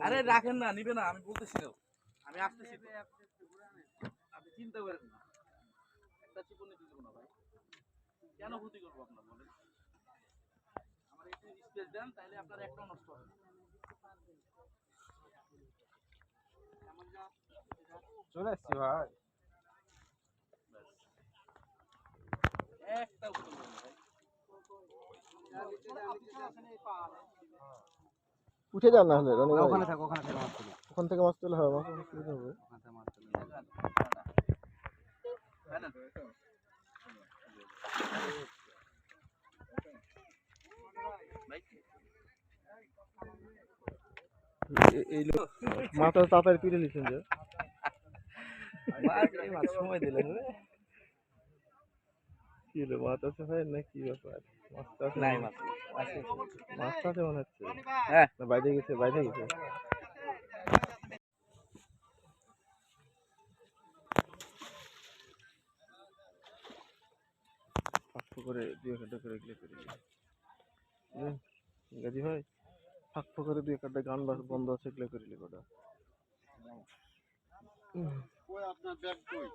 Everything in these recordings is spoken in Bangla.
আরে রাখেন না, নিবে না, আমি বলতেছি না, আমি আসতেছি, আপনি চিন্তা করেন না, একটা চিপনে দিব না ভাই, কেন ক্ষতি করবো আপনার বলেন, আমার একটু স্পেস দেন, তাইলে আপনার একটাও নষ্ট হবে না। চলে আসছি ভাই, একটাও ক্ষতি করবো না ভাই। উঠে যান না হলে ওখানে থাকো, ওখানে থেকে মাছ তুলি, ওখান থেকে মাছ তুলে হবে, মাছ তুলতে হবে। ওখান থেকে মাছ তুলি। এই লোক মাথা তাড়াতাড়ি তুলে নিচ্ছেন যে সময় দিলেন কি হলো, মাছ আছে ভাই না কি ব্যাপার? মাছটা আছে, নাই মাছ মাছটা আছে মনে হচ্ছে, হ্যাঁ বাইরে গেছে, বাইরে গেছে। ফাঁক করে দুই একটা করে এগুলো করে গাজী ভাই, ফাঁক করে দুই একটা গান বন্ধ আছে, এগুলো করে কটা আপনার ব্যাগ কই?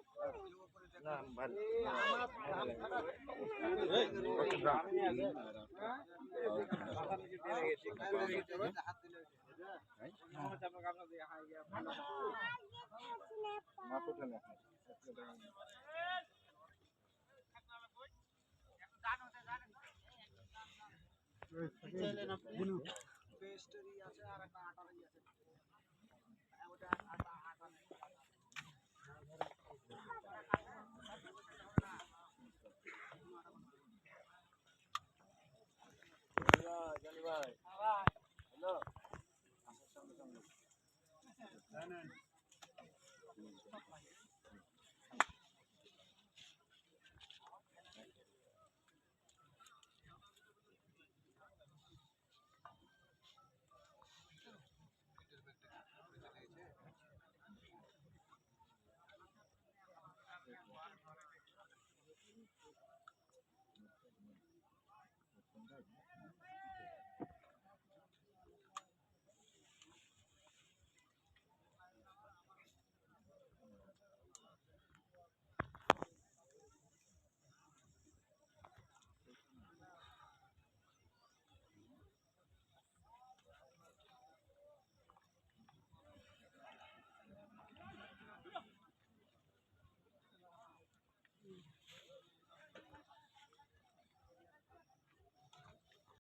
হ্যালো